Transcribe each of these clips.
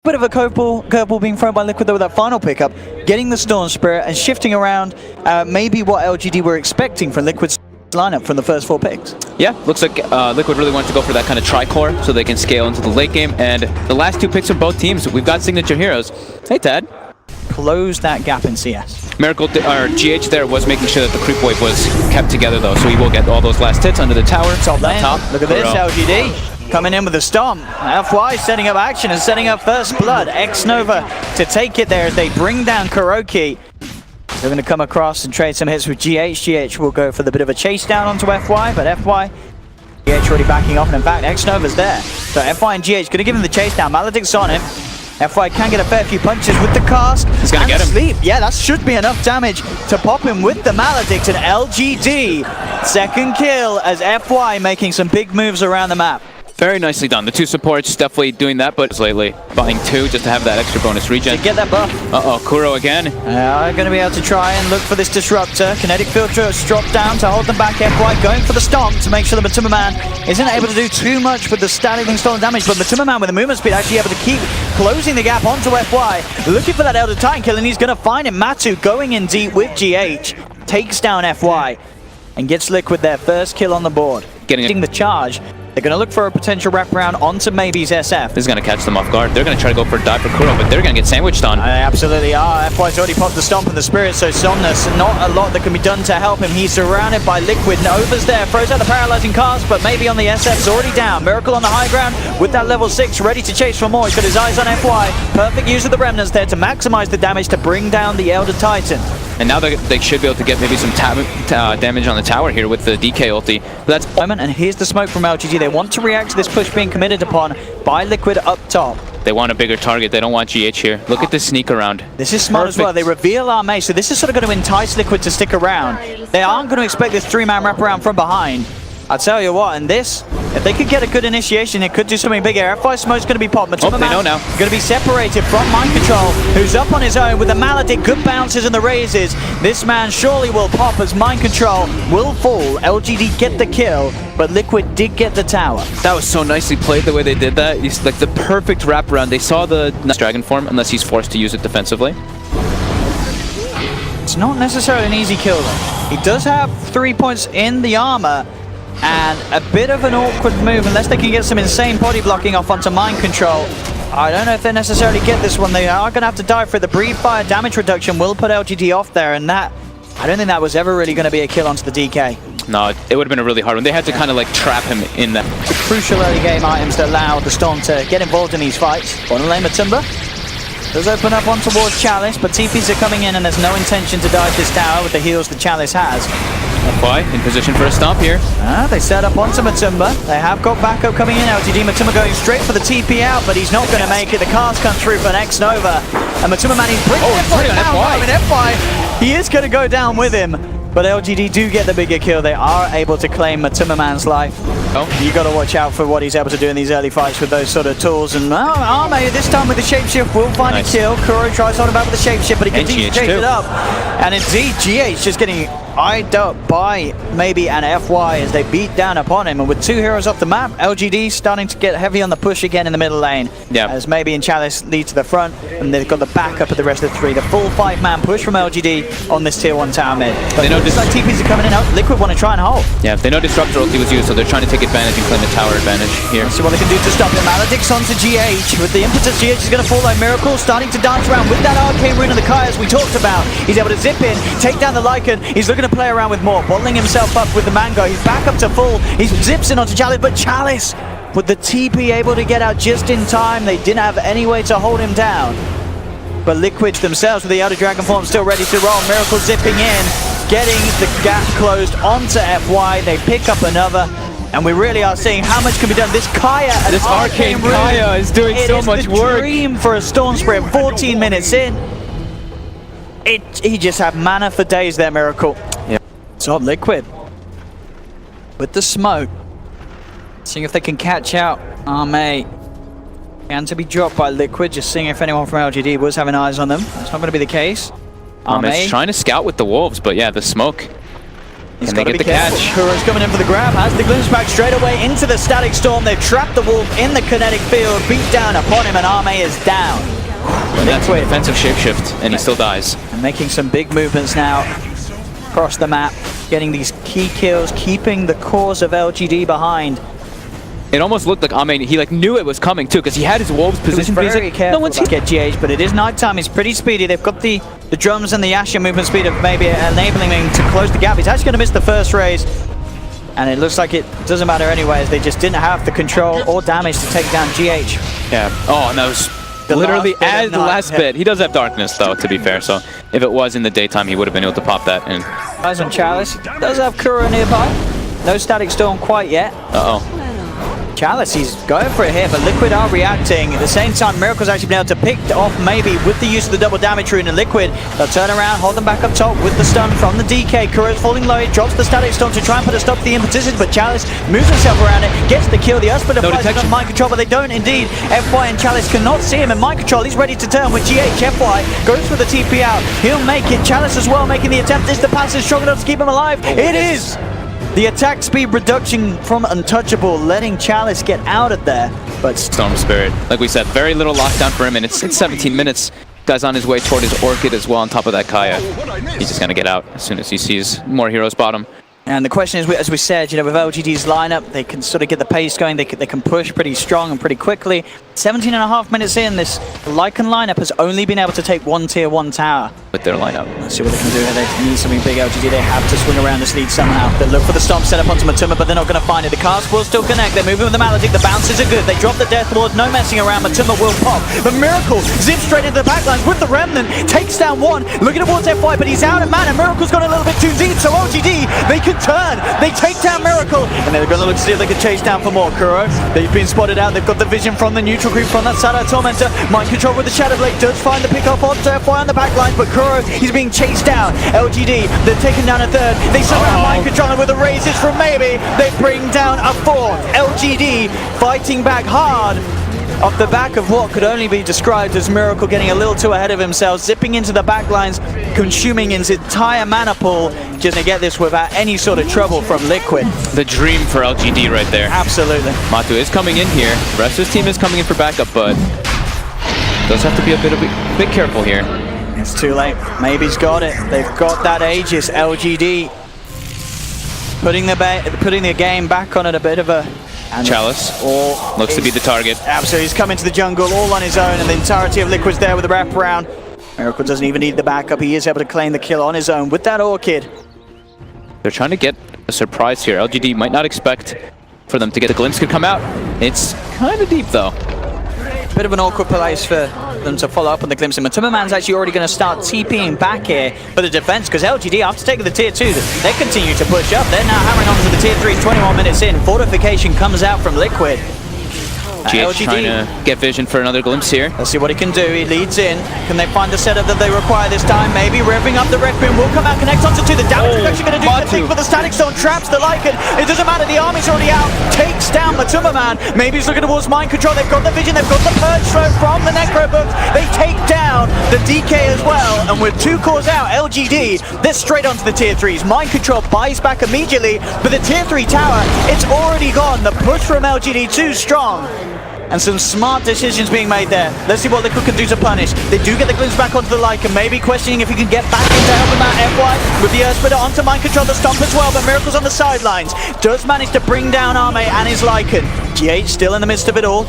Bit of a curveball being thrown by Liquid though with that final pickup, getting the Storm Spirit and shifting around maybe what LGD were expecting from Liquid's lineup from the first 4 picks. Yeah, looks like Liquid really wants to go for that kind of tri-core so they can scale into the late game. And the last 2 picks of both teams, we've got signature heroes. Hey, Tad. Close that gap in CS. Miracle, or GH there was making sure that the creep wave was kept together though, so he will get all those last hits under the tower. Top lane. Look at this, LGD. Coming in with a stomp. FY setting up action and setting up first blood. X-Nova to take it there as they bring down Kuroki. They're going to come across and trade some hits with GH. GH will go for the bit of a chase down onto FY, but FY, GH already backing off, and in fact, X-Nova's there. So FY and GH going to give him the chase down. Maledict's on him. FY can get a fair few punches with the cast. He's going to get him. Sleep. Yeah, that should be enough damage to pop him with the Maledict, and LGD. Second kill as FY making some big moves around the map. Very nicely done. The 2 supports definitely doing that, but lately buying 2 just to have that extra bonus regen. To get that buff. Uh-oh, Kuro again. Going to be able to try and look for this disruptor. Kinetic filter drop down to hold them back. FY going for the stomp to make sure the Matuma Man isn't able to do too much with the static being stolen damage, but Matuma Man with the movement speed actually able to keep closing the gap onto FY. Looking for that Elder Titan kill, and he's going to find him. Matu going in deep with GH. Takes down FY and gets Liquid their first kill on the board. Getting the charge. They're going to look for a potential wraparound onto maybe's SF. This is going to catch them off guard. They're going to try to go for a dive for Kuro, but they're going to get sandwiched on. They absolutely are. FY's already popped the stomp and the spirit, so Somnus, not a lot that can be done to help him. He's surrounded by Liquid. Nova's there, throws out the paralyzing cast, but maybe on the SF's already down. Miracle on the high ground with that level 6, ready to chase for more. He's got his eyes on FY. Perfect use of the remnants there to maximize the damage to bring down the Elder Titan. And now they should be able to get maybe some damage on the tower here with the DK ulti. But that's and here's the smoke from LGD. They want to react to this push being committed upon by Liquid up top. They want a bigger target. They don't want GH here. Look at this sneak around. This is smart as well. They reveal Armay, so this is sort of going to entice Liquid to stick around. They aren't going to expect this 3-man wraparound from behind. I'll tell you what, and this, if they could get a good initiation, it could do something big here. FY Smoke's going to be popped. Matuma they know now. Going to be separated from Mind Control, who's up on his own with the Maledict, good bounces and the raises. This man surely will pop as Mind Control will fall. LGD get the kill, but Liquid did get the tower. That was so nicely played the way they did that. It's like the perfect wraparound. They saw the dragon form, unless he's forced to use it defensively. It's not necessarily an easy kill though. He does have 3 points in the armor, and a bit of an awkward move unless they can get some insane body blocking off onto Mind Control. I don't know if they necessarily get this one. They are going to have to dive for it. The breathe fire damage reduction will put LGD off there, and that, I don't think that was ever really going to be a kill onto the DK. No, it would have been a really hard one. They had to kind of like trap him in that. The crucial early game items that allow the Storm to get involved in these fights. Bottom lane Matumba does open up on towards Chalice, but TPs are coming in and there's no intention to dive this tower with the heals the Chalice has. FY in position for a stomp here. They set up onto Matumba. They have got backup coming in. LGD Matumba going straight for the TP out, but he's not going to make it. The cast comes through for an X-Nova. And Matumba man, he's bringing FY down. I mean, FY, he is going to go down with him. But LGD do get the bigger kill. They are able to claim Matuma Man's life. You got to watch out for what he's able to do in these early fights with those sort of tools. And Armay this time with the shapeshift will find a kill. Kuro tries to hold him back with the shapeshift, but he continues to chase it up. And indeed, GH just getting eyed up by maybe an FY as they beat down upon him. And with 2 heroes off the map, LGD starting to get heavy on the push again in the middle lane. Yeah. As maybe and Chalice lead to the front, and they've got the backup of the rest of the 3. The full 5-man push from LGD on this tier 1 tower mid. But they know this like TPs are coming in. Liquid want to try and hold. Yeah, they know Disruptor ulti was used, so they're trying to take advantage and claim the tower advantage here. Let's see what they can do to stop him. Maledict's onto GH. With the impetus, GH is going to fall like Miracle, starting to dance around with that arcane rune of the Kai as we talked about. He's able to zip in, take down the Lycan. He's looking to play around with more, bottling himself up with the Mango. He's back up to full. He zips in onto Chalice, but Chalice with the TP able to get out just in time. They didn't have any way to hold him down. But Liquid themselves with the Elder Dragon form still ready to roll. Miracle zipping in, getting the gap closed onto FY. They pick up another, and we really are seeing how much can be done. This Kaya, this arcane Kaya is doing so much work. It is the dream for a Storm Spirit. 14 minutes in, he just had mana for days there, Miracle. Yeah. So Liquid with the smoke, seeing if they can catch out Armay. And to be dropped by Liquid, just seeing if anyone from LGD was having eyes on them. That's not going to be the case. Armay's trying to scout with the wolves, but yeah, the smoke Can they get the catch? Kuro's coming in for the grab, has the glimpse back straight away into the static storm. They've trapped the wolf in the kinetic field, beat down upon him, and Arme is down. And that's a defensive shapeshift, and he still dies. And making some big movements now across the map, getting these key kills, keeping the cause of LGD behind. It almost looked like Ame, he like knew it was coming too, because he had his wolves positioned. Very careful. No one's get GH, but it is nighttime. He's pretty speedy. They've got the drums and the Asher movement speed of maybe enabling him to close the gap. He's actually going to miss the first raise, and it looks like it doesn't matter anyway, as they just didn't have the control or damage to take down GH. Yeah. Oh, and that was literally as the last bit. He does have darkness though, to be fair. So if it was in the daytime, he would have been able to pop that. And eyes on Chalice. Does have Kuro nearby. No static storm quite yet. Uh-oh. Chalice, he's going for it here, but Liquid are reacting. At the same time, Miracle's actually been able to pick off maybe with the use of the double damage rune, and Liquid, they'll turn around, hold them back up top with the stun from the DK. Kuro's falling low, he drops the static storm to try and put a stop to the imposition, but Chalice moves himself around it, gets the kill. The Uspid applies on mind control, but they don't indeed. FY and Chalice cannot see him in mind control. He's ready to turn with GH. FY goes for the TP out. He'll make it. Chalice as well making the attempt. Is the passive strong enough to keep him alive? It is! The attack speed reduction from Untouchable, letting Chalice get out of there, but Storm Spirit, like we said, very little lockdown for him, and it's 17 minutes. Guy's on his way toward his Orchid as well on top of that Kaya. He's just gonna get out as soon as he sees more heroes bottom. And the question is, as we said, you know, with LGD's lineup, they can sort of get the pace going. They can push pretty strong and pretty quickly. 17.5 minutes in, this Lycan lineup has only been able to take one tier 1 tower. With their lineup. Let's see what they can do here. They need something big. LGD, they have to swing around this lead somehow. They look for the stomp set up onto Matuma, but they're not going to find it. The cast will still connect. They're moving with the Maledict. The bounces are good. They drop the Death Lord. No messing around. Matuma will pop. But Miracle zips straight into the backlines with the Remnant. Takes down one. Looking towards FY, but he's out of mana. Miracle's gone a little bit too deep, so LGD, they can turn. They take down Miracle, and they're going to look to see if they can chase down for more. Kuro, they've been spotted out. They've got the vision from the neutral group from that side of Tormentor. Mind control with the Shadow Blade does find the pick-off onto FY on the backline, but Kuro, he's being chased down. LGD, they're taking down a third. They surround Mind Controller with the raises from maybe. They bring down a fourth. LGD fighting back hard off the back of what could only be described as Miracle getting a little too ahead of himself, zipping into the backlines, consuming his entire mana pool, just to get this without any sort of trouble from Liquid. The dream for LGD right there. Absolutely. Matu is coming in here. The rest of his team is coming in for backup, but does have to be a bit careful here. It's too late. Maybe he's got it. They've got that Aegis. LGD putting the game back on it a bit of a... Chalice looks to be the target. Absolutely, he's come into the jungle all on his own, and the entirety of Liquid's there with the wraparound. Miracle doesn't even need the backup. He is able to claim the kill on his own with that Orchid. They're trying to get a surprise here. LGD might not expect for them to get a glimpse could come out. It's kind of deep though. Bit of an awkward place for them to follow up on the glimpse. And Matuma Man's actually already going to start TPing back here for the defense, because LGD, after taking the tier 2, they continue to push up. They're now hammering on to the tier 3, 21 minutes in. Fortification comes out from Liquid. GH trying to get vision for another glimpse here. Let's see what he can do. He leads in. Can they find the setup that they require this time? Maybe revving up the Red Boom will come out, connect onto 2. The damage reduction going to do the thing, but the Static Stone traps the Lycan. It doesn't matter. The army's already out. Takes down Matuma Man. Maybe he's looking towards mind control. They've got the vision. They've got the Purge Throw from the Necro Books. They take down the DK as well. And with 2 cores out, LGD, they're straight onto the tier 3s. Mind control buys back immediately, but the tier 3 tower, it's already gone. The push from LGD too strong. And some smart decisions being made there. Let's see what Liquid can do to punish. They do get the glimpse back onto the Lycan, maybe questioning if he can get back into helping out FY with the Earthsplitter onto Mind Control, the Stomp as well, but Miracle's on the sidelines. Does manage to bring down Arme and his Lycan. GH still in the midst of it all,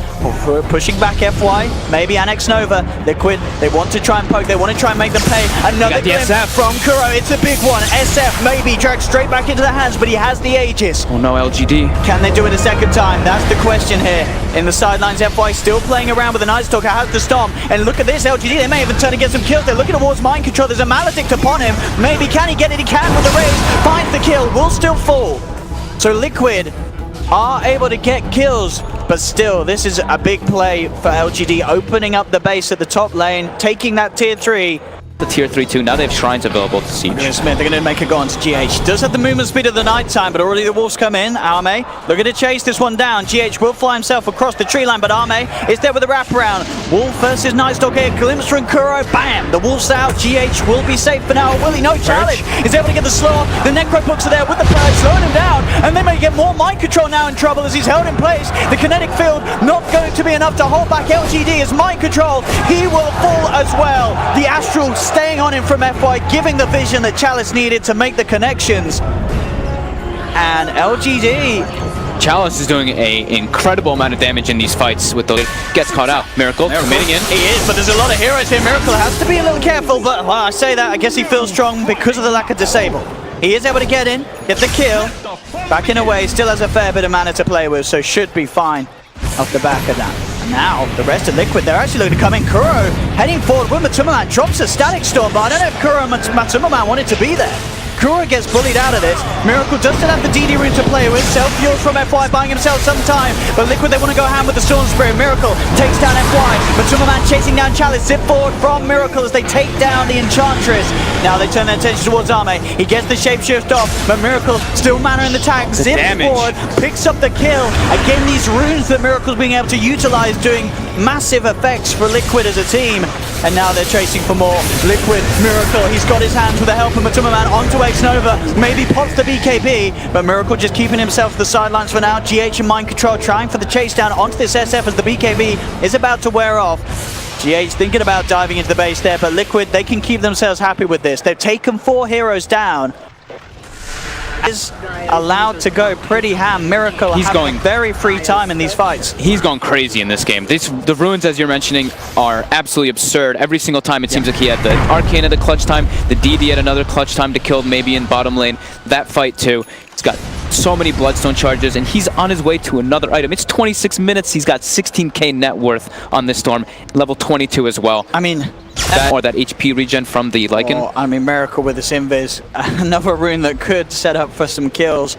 pushing back FY, maybe Annex Nova. Liquid, they want to try and poke, they want to try and make them pay. Another glimpse from Kuro, it's a big one. SF maybe dragged straight back into the hands, but he has the Aegis. Oh no, LGD. Can they do it a second time? That's the question here. In the sidelines, FY still playing around with the Night Stalker, has the Stomp, and look at this, LGD, they may even turn and get some kills. They're looking towards Mind Control, there's a Maledict upon him. Maybe can he get it? He can with the raise, finds the kill, will still fall. So Liquid are able to get kills, but still, this is a big play for LGD, opening up the base at the top lane, taking that tier 3. the tier 3-2. Now they have shrines available to Siege. Smith, they're going to make a go on to GH. Does have the movement speed of the night time, but already the wolves come in. Arme looking to chase this one down. GH will fly himself across the tree line, but Arme is there with a wraparound. Wolf versus Nightstalk here. Glimpse from Kuro. Bam! The wolf's out. GH will be safe for now. Will he? No challenge. He's able to get the slow off. The Necro books are there with the purge, slowing him down. And they may get more mind control now in trouble as he's held in place. The kinetic field not going to be enough to hold back LGD as mind control. He will fall as well. The Astral staying on him from FY, giving the vision that Chalice needed to make the connections. And LGD... Chalice is doing an incredible amount of damage in these fights with the... Gets caught out. Miracle committing in. He is, but there's a lot of heroes here. Miracle has to be a little careful, but well, I say that, I guess he feels strong because of the lack of disable. He is able to get in, get the kill, backing away, still has a fair bit of mana to play with, so should be fine off the back of that. Now, the rest of Liquid, they're actually looking to come in. Kuro heading forward with Matsumaman, drops a static storm, but I don't know if Kuro and Matsumaman wanted to be there. Kuro gets bullied out of this. Miracle does still have the DD rune to play with. Self-fuels from FY buying himself some time. But Liquid, they want to go ham with the Storm Spirit. Miracle takes down FY. Matsumaman chasing down Chalice. Zip forward from Miracle as they take down the Enchantress. Now they turn their attention towards Arme. He gets the shapeshift off, but Miracle still mana in the tag. Zip forward, picks up the kill. Again, these runes that Miracle's being able to utilize doing massive effects for Liquid as a team. And now they're chasing for more. Liquid, Miracle, he's got his hands with the help of Matsumaman onto X-Nova. Maybe pops the BKB, but Miracle just keeping himself to the sidelines for now. GH and Mind Control trying for the chase down onto this SF as the BKB is about to wear off. GH thinking about diving into the base there, but Liquid, they can keep themselves happy with this. They've taken 4 heroes down. Is allowed to go pretty ham. Miracle he's going very free time in these fights. He's gone crazy in this game. The runes, as you're mentioning, are absolutely absurd. Every single time it seems like he had the Arcane at the clutch time, the DD at another clutch time to kill maybe in bottom lane. That fight too. He's got so many Bloodstone charges, and he's on his way to another item. It's 26 minutes. He's got 16k net worth on this Storm, level 22 as well. I mean, or that HP regen from the Lycan. Oh, I mean, Miracle with this invis. Another rune that could set up for some kills.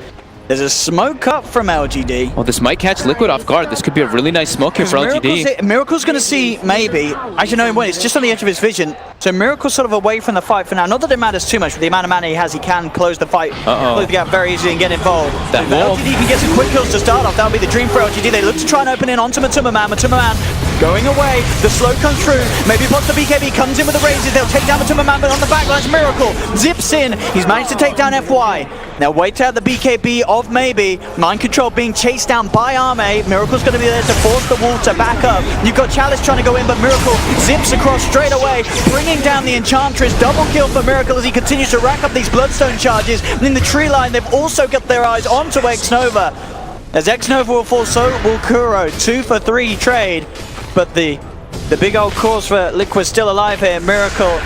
There's a smoke up from LGD. Well, this might catch Liquid off guard. This could be a really nice smoke here for LGD. Miracle's going to see, maybe. Actually, no, he won't. It's just on the edge of his vision. So Miracle's sort of away from the fight for now. Not that it matters too much. With the amount of mana he has, he can close the fight, close the gap very easily and get involved. That LGD can get some quick kills to start off. That would be the dream for LGD. They look to try and open in onto Matsumaman. Matsumaman going away. The slow comes through. Maybe pops the BKB, comes in with the raises. They'll take down Matsumaman, but on the backlines, Miracle zips in. He's managed to take down FY. Now wait out the BKB of maybe. Mind Control being chased down by Arme. Miracle's going to be there to force the wall to back up. You've got Chalice trying to go in, but Miracle zips across straight away, bringing down the Enchantress. Double kill for Miracle as he continues to rack up these Bloodstone charges. And in the tree line, they've also got their eyes onto X-Nova. As X-Nova will fall, so will Kuro. 2 for 3 trade. But the big old cause for Liquid still alive here. Miracle.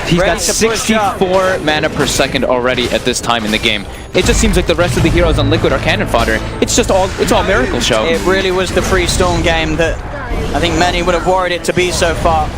He's got 64 mana per second already at this time in the game. It just seems like the rest of the heroes on Liquid are cannon fodder. It's all Miracle show. It really was the free Storm game that I think many would have worried it to be so far.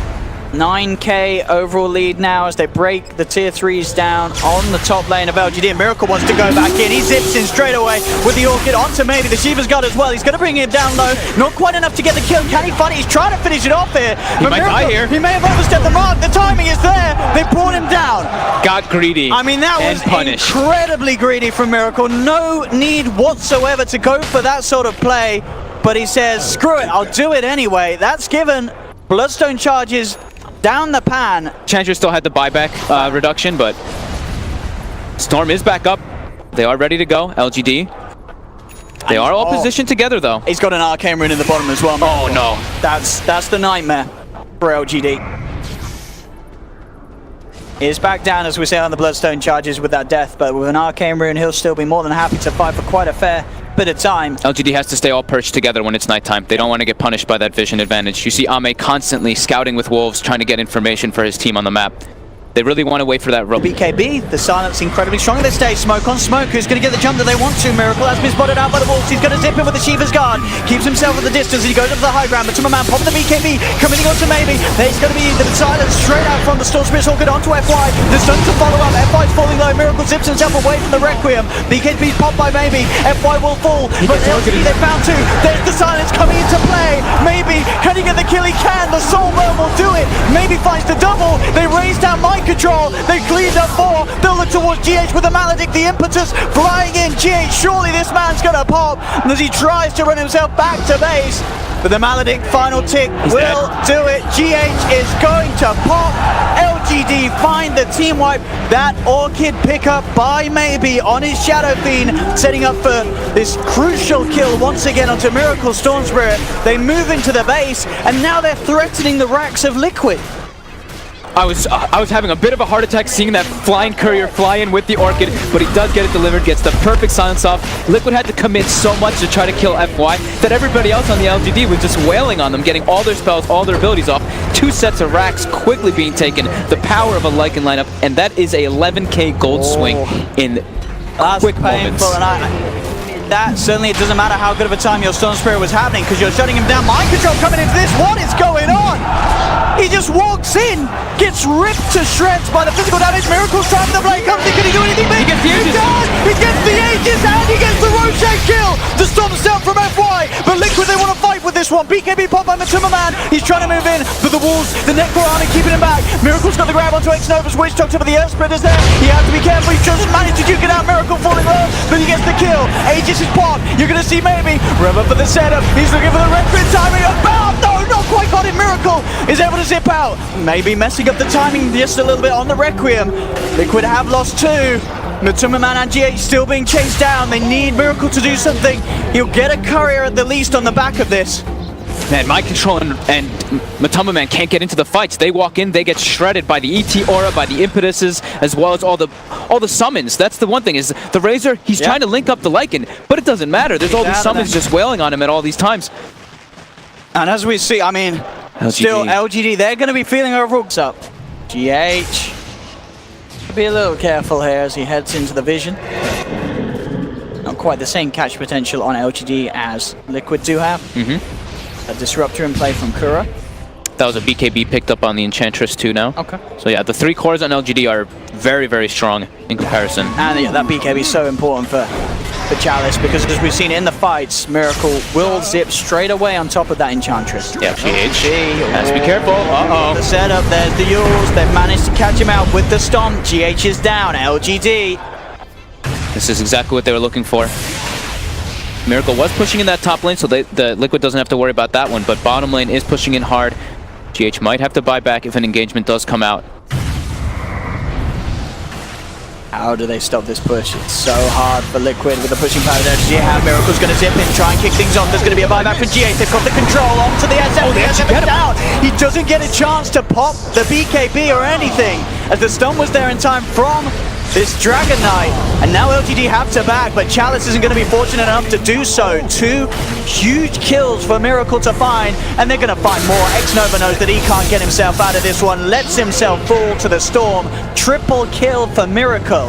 9k overall lead now as they break the tier 3s down on the top lane of LGD. And Miracle wants to go back in. He zips in straight away with the Orchid onto maybe the Shiva's God as well. He's going to bring him down low. Not quite enough to get the kill. Can he find it? He's trying to finish it off here. He might die here. He may have overstepped the mark. The timing is there. They brought him down. Got greedy. I mean, that was incredibly greedy from Miracle. No need whatsoever to go for that sort of play. But he says, screw it, I'll do it anyway. That's given Bloodstone charges down the pan. Enchantress still had the buyback reduction, but Storm is back up. They are ready to go. LGD. They are all positioned together, though. He's got an Arcane rune in the bottom as well. Oh, no. That's the nightmare for LGD. He's back down, as we say, on the Bloodstone charges with that death, but with an Arcane rune, he'll still be more than happy to fight for quite a fair bit of time. LGD has to stay all perched together when it's nighttime. They don't want to get punished by that vision advantage. You see Ame constantly scouting with wolves, trying to get information for his team on the map. They really want to wait for that rope. BKB, the silence incredibly strong at this stage. Smoke on Smoke, who's going to get the jump that they want to. Miracle has been spotted out by the wolves. He's going to zip in with the Shiva's Guard. Keeps himself at the distance. He goes up to the high ground. Matsumaman popping the BKB, coming on to maybe. There's going to be the silence straight out from the Storm Spirit's Orchid onto FY. The stun to follow up. FY's falling low. Miracle zips himself away from the Requiem. BKB's popped by maybe. FY will fall. But LGD, they found two. There's the silence coming into play. Maybe, can he get the kill? He can. The Soul Burn will do it. maybe finds the double. They raise down mind control. They cleaned up 4. They'll look towards GH with the Maledict, the impetus flying in. GH, surely this man's gonna pop as he tries to run himself back to base. But the Maledict final tick will do it. GH is going to pop. LGD find the team wipe. That Orchid pickup by Maybe on his Shadow Fiend, setting up for this crucial kill once again onto Miracle Storm Spirit. They move into the base, and now they're threatening the racks of Liquid. I was having a bit of a heart attack seeing that flying courier fly in with the Orchid, but he does get it delivered, gets the perfect silence off. Liquid had to commit so much to try to kill FY that everybody else on the LGD was just wailing on them, getting all their spells, all their abilities off. 2 sets of racks quickly being taken, the power of a Lycan lineup, and that is a 11k gold swing in quick moments. And that certainly, it doesn't matter how good of a time your Storm Spirit was having, because you're shutting him down. Mind control coming into this. What is going on? He just walks in, gets ripped to shreds by the physical damage. Miracle's trying the blade comes in. Can he do anything big? He gets the Aegis. He does! He gets the Aegis and he gets the Roshan kill! The Storm's down from FY, but Liquid, they want to fight with this one. BKB pop by Matuma Man. He's trying to move in, but the walls, the Necro army keeping him back. Miracle's got the grab onto X-Nova's Witch Doctor, but the Earth Splitter's there. He has to be careful. He just managed to duke it out. Miracle falling low, but he gets the kill. Aegis is popped. You're going to see Maybe. Rev up for the setup. He's looking for the Requiem timing. About! No, not quite got it. Miracle is able to zip out. Maybe messing up the timing just a little bit on the Requiem. Liquid have lost 2. Matuma Man and GH still being chased down. They need Miracle to do something. He'll get a courier at the least on the back of this. Man, Mind Control and Matuma Man can't get into the fights. They walk in, they get shredded by the ET aura, by the impetuses, as well as all the summons. That's the one thing, is the Razor, he's trying to link up the Lycan, but it doesn't matter. There's all these summons just wailing on him at all these times. And as we see, I mean, still LGD, they're going to be feeling overhooks up. GH, be a little careful here as he heads into the vision. Not quite the same catch potential on LGD as Liquid do have. A disruptor in play from Kura. That was a BKB picked up on the Enchantress too now. Okay. So yeah, the 3 cores on LGD are very, very strong in comparison. And yeah, that BKB is so important for Chalice, because as we've seen in the fights, Miracle will zip straight away on top of that Enchantress. Yeah, GH has to be careful. The setup, there's the Yules. They've managed to catch him out with the stomp. GH is down. LGD. This is exactly what they were looking for. Miracle was pushing in that top lane, so the Liquid doesn't have to worry about that one, but bottom lane is pushing in hard. GH might have to buy back if an engagement does come out. How do they stop this push? It's so hard for Liquid with the pushing power there. GH, Miracle's going to zip in, try and kick things off. There's going to be a buyback for GH. They've got the control onto the SF. Oh, they actually get him down. He doesn't get a chance to pop the BKB or anything, as the stun was there in time from this Dragon Knight. And now LGD have to back, but Chalice isn't going to be fortunate enough to do so. 2 huge kills for Miracle to find, and they're going to find more. X-Nova knows that he can't get himself out of this one, lets himself fall to the Storm. Triple kill for Miracle.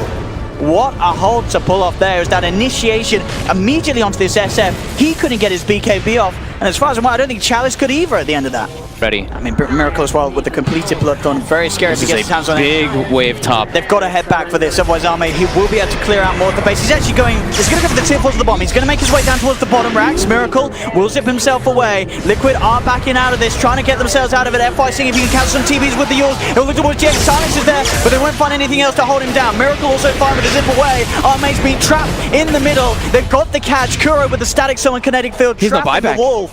What a hold to pull off there, is that initiation immediately onto this SF. He couldn't get his BKB off, and as far as I'm aware, I don't think Chalice could either at the end of that. Ready. I mean, Miracle as well with the completed Bloodthorn. Very scary to get his hands on it. Big wave top. They've got to head back for this, otherwise Arme, he will be able to clear out more of the base. He's actually going to go for the tier 4 to the bottom. He's going to make his way down towards the bottom racks. Miracle will zip himself away. Liquid are backing out of this, trying to get themselves out of it. FY seeing if he can catch some TBs with the Yules. He'll look towards GX. Silence is there, but they won't find anything else to hold him down. Miracle also fine with the zip away. Arme's been trapped in the middle. They've got the catch. Kuro with the static summon kinetic field. He's no buyback. The wall.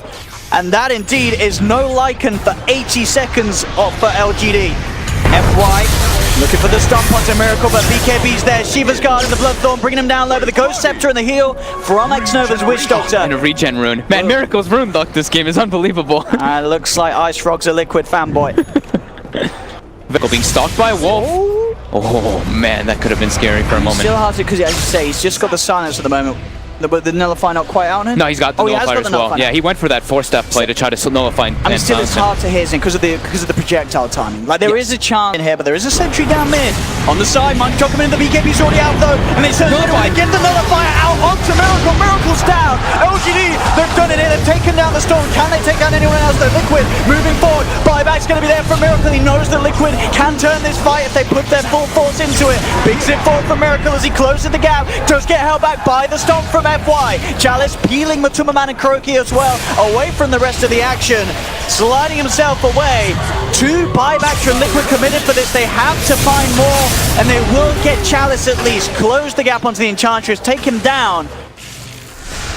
And that indeed is no Lycan for 80 seconds for LGD. FY looking for the stomp onto Miracle, but BKB's there. Shiva's Guard and the Bloodthorn bringing him down low, but the Ghost Scepter and the heal from X-Nova's Witch Doctor. And a regen rune. Man, Miracle's rune luck this game is unbelievable. Looks like Ice Frog's a Liquid fanboy. Vehicle being stalked by a wolf. Oh man, that could have been scary for a moment. Still hard to, because as you say, he's just got the silence at the moment. The Nullify not quite out on him? No, he's got the Nullifier as well. Yeah, he went for that 4-step play to try to nullify. I mean, still it's hard to hit him because of the projectile timing. Like, there is a chance in here, but there is a sentry down mid. On the side, Mind Control coming in, the BKB's already out though, and they turn to get the Nullifier out onto Miracle. Miracle's down. LGD, they've done it here. They've taken down the Storm. Can they take down anyone else? They're Liquid moving forward. Buyback's going to be there for Miracle. He knows that Liquid can turn this fight if they put their full force into it. Big zip forward from Miracle as he closes the gap. Does get held back by the Storm from FY. Chalice peeling Matuma Man and Kuroki as well away from the rest of the action, sliding himself away. 2 buybacks from Liquid committed for this. They have to find more, and they will get Chalice at least. Close the gap onto the Enchantress, take him down.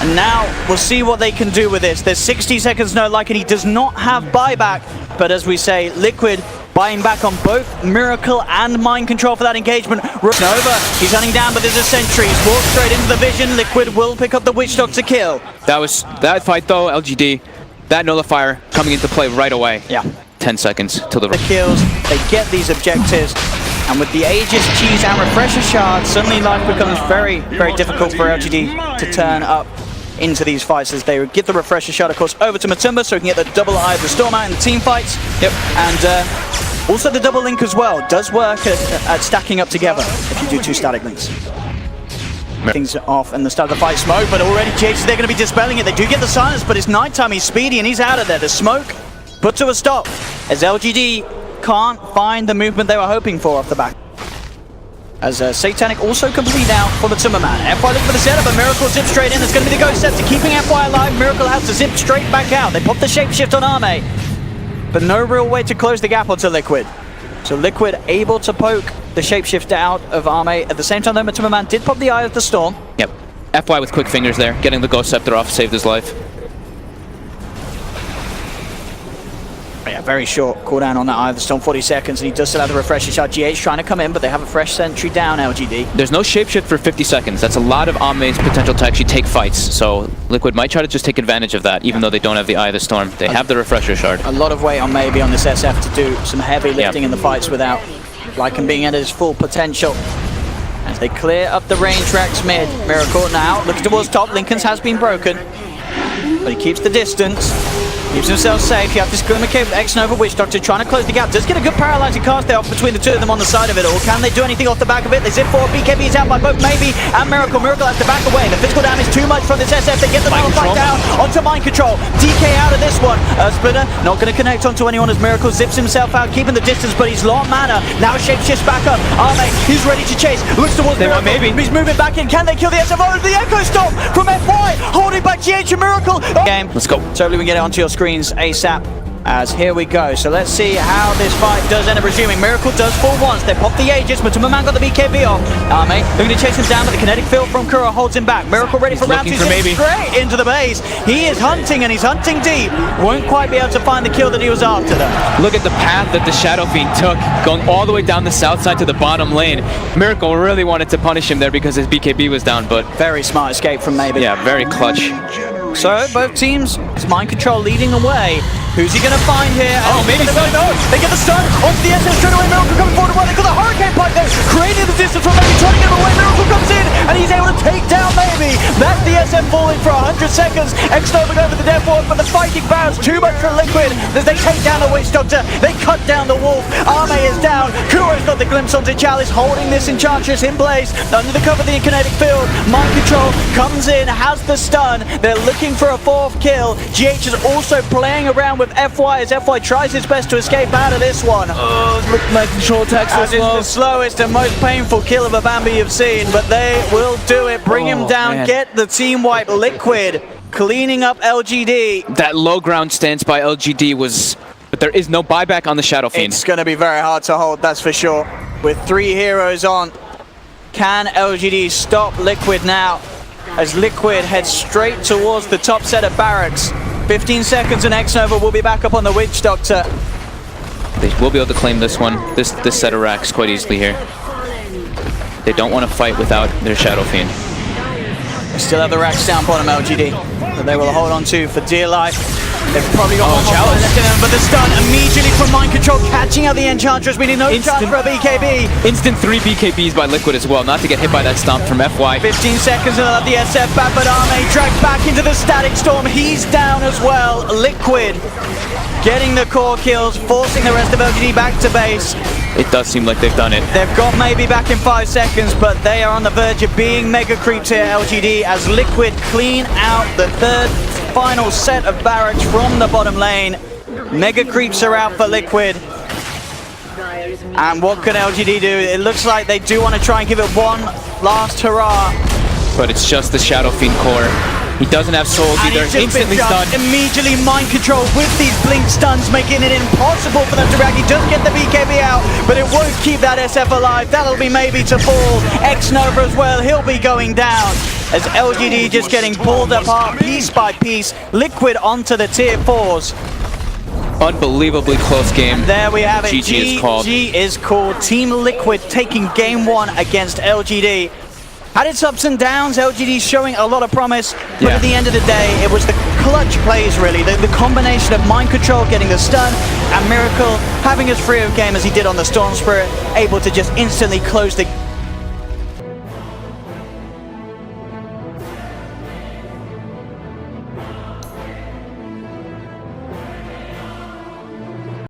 And now we'll see what they can do with this. There's 60 seconds no like, and he does not have buyback. But as we say, Liquid buying back on both Miracle and Mind Control for that engagement. Nova, he's hunting down, but there's a sentry. He's walked straight into the vision. Liquid will pick up the Witch Doctor kill. That fight though, LGD, that nullifier coming into play right away. Yeah. 10 seconds till the kills. They get these objectives. And with the Aegis, Cheese, and Refresher Shard, suddenly life becomes very, very difficult for LGD to turn up into these fights as they get the Refresher Shard, of course, over to Matumba so he can get the double Eye of the Storm out in the team fights. Yep. And also the double link as well does work at stacking up together if you do two static links. Things off in the start of the fight. Smoke, but already GH, they're going to be dispelling it. They do get the silence, but it's nighttime. He's speedy and he's out of there. The smoke put to a stop as LGD can't find the movement they were hoping for off the back. As Satanic also complete now for the Timmerman. FY looking for the setup, but Miracle zips straight in. It's going to be the Ghost Scepter keeping FY alive. Miracle has to zip straight back out. They pop the Shapeshift on Arme, but no real way to close the gap onto Liquid. So Liquid able to poke the Shapeshift out of Arme. At the same time, though, Timmerman did pop the Eye of the Storm. Yep. FY with quick fingers there, getting the Ghost Scepter off, saved his life. Yeah, very short cooldown on that Eye of the Storm, 40 seconds, and he does still have the Refresher Shot. GH trying to come in, but they have a fresh sentry down, LGD. There's no shapeshift for 50 seconds. That's a lot of Arme's potential to actually take fights, so Liquid might try to just take advantage of that, even though they don't have the Eye of the Storm. They have the Refresher Shard. A lot of weight on maybe on this SF to do some heavy lifting in the fights without Lycan being at his full potential. As they clear up the range racks mid. Miracle now looking towards top. Lincoln's has been broken, but he keeps the distance. Keeps himself safe. You have this Glimmer Cape with X-Nova Witch Doctor trying to close the gap. Does get a good paralyzing cast there off between the two of them on the side of it all. Can they do anything off the back of it? They zip forward. BKB is out by both maybe and Miracle. Miracle has to back away. The physical damage too much from this SF. They get the fight down onto Mind Control. DK out of this one. Splitter not going to connect onto anyone as Miracle zips himself out, keeping the distance, but he's low on mana. Now Shapeshifts back up. Arme, he's ready to chase. Looks towards Miracle. Maybe. He's moving back in. Can they kill the SF? Oh, the Echo Storm from FY. Holding back GH and Miracle. Game. Let's go. So hopefully we can get it onto your screens ASAP. As here we go. So let's see how this fight does end up resuming. Miracle does fall once. They pop the Aegis, but Timmerman got the BKB off. Arme looking to chase him down, but the kinetic field from Kuro holds him back. Miracle ready for round two. Straight into the base. He is hunting, and he's hunting deep. Won't quite be able to find the kill that he was after, though. Look at the path that the Shadow Fiend took, going all the way down the south side to the bottom lane. Miracle really wanted to punish him there because his BKB was down, but very smart escape from Maybe. Yeah, very clutch. So both teams, it's Mind Control leading the way. Who's he going to find here? Oh, maybe so. No, they get the stun onto the SS straight away. Miracle coming forward. Well, they got the Hurricane Pipe there, creating the distance from Maybe, trying to get him away. Miracle comes in, and he's able to take down Maybe. That's the SM falling for 100 seconds. X-Nova over the death ward, but the fighting bounce too much for Liquid as they take down the Witch Doctor. They cut down the Wolf. Arme is down. Kuro's got the glimpse onto Chalice, holding this Enchantress in place. Under the cover of the kinetic field, Mind Control comes in, has the stun. They're looking for a fourth kill. GH is also playing around with FY as FY tries his best to escape out of this one. My control attacks so slow. It's the slowest and most painful kill of a Bambi you've seen, but they will do it. Bring him down, get the team wipe. Liquid cleaning up LGD. That low ground stance by LGD was, but there is no buyback on the Shadow Fiend. It's going to be very hard to hold, that's for sure. With 3 heroes on, can LGD stop Liquid now? As Liquid heads straight towards the top set of barracks. 15 seconds and X-Nova will be back up on the Witch Doctor. They will be able to claim this one, this set of racks quite easily here. They don't want to fight without their Shadow Fiend. They still have the racks down bottom, LGD, that they will hold on to for dear life. They've probably got one more left in them, but the stun immediately from Mind Control, catching out the Enchantress. We need no chance for a BKB. Instant 3 BKBs by Liquid as well, not to get hit by that stomp from FY. 15 seconds and they'll have the SF back, but Arme dragged back into the Static Storm. He's down as well. Liquid getting the core kills, forcing the rest of LGD back to base. It does seem like they've done it. They've got Maybe back in 5 seconds, but they are on the verge of being mega creeps here, LGD, as Liquid clean out the third final set of barracks from the bottom lane. Mega creeps are out for Liquid. And what can LGD do? It looks like they do want to try and give it one last hurrah. But it's just the Shadow Fiend core. He doesn't have souls And either. he's just been Instantly stunned. immediately mind controlled with these blink stuns, making it impossible for them to react. He does get the BKB out, but it won't keep that SF alive. That'll be maybe to fall. X-Nova as well, he'll be going down. As LGD just getting pulled apart piece by piece. Liquid onto the tier 4s. Unbelievably close game. There we have it. GG is called. GG is called. Team Liquid taking game 1 against LGD. Had its ups and downs, LGD showing a lot of promise, but at the end of the day, it was the clutch plays really, the combination of mind control, getting the stun, and Miracle having as free of game as he did on the Storm Spirit, able to just instantly close the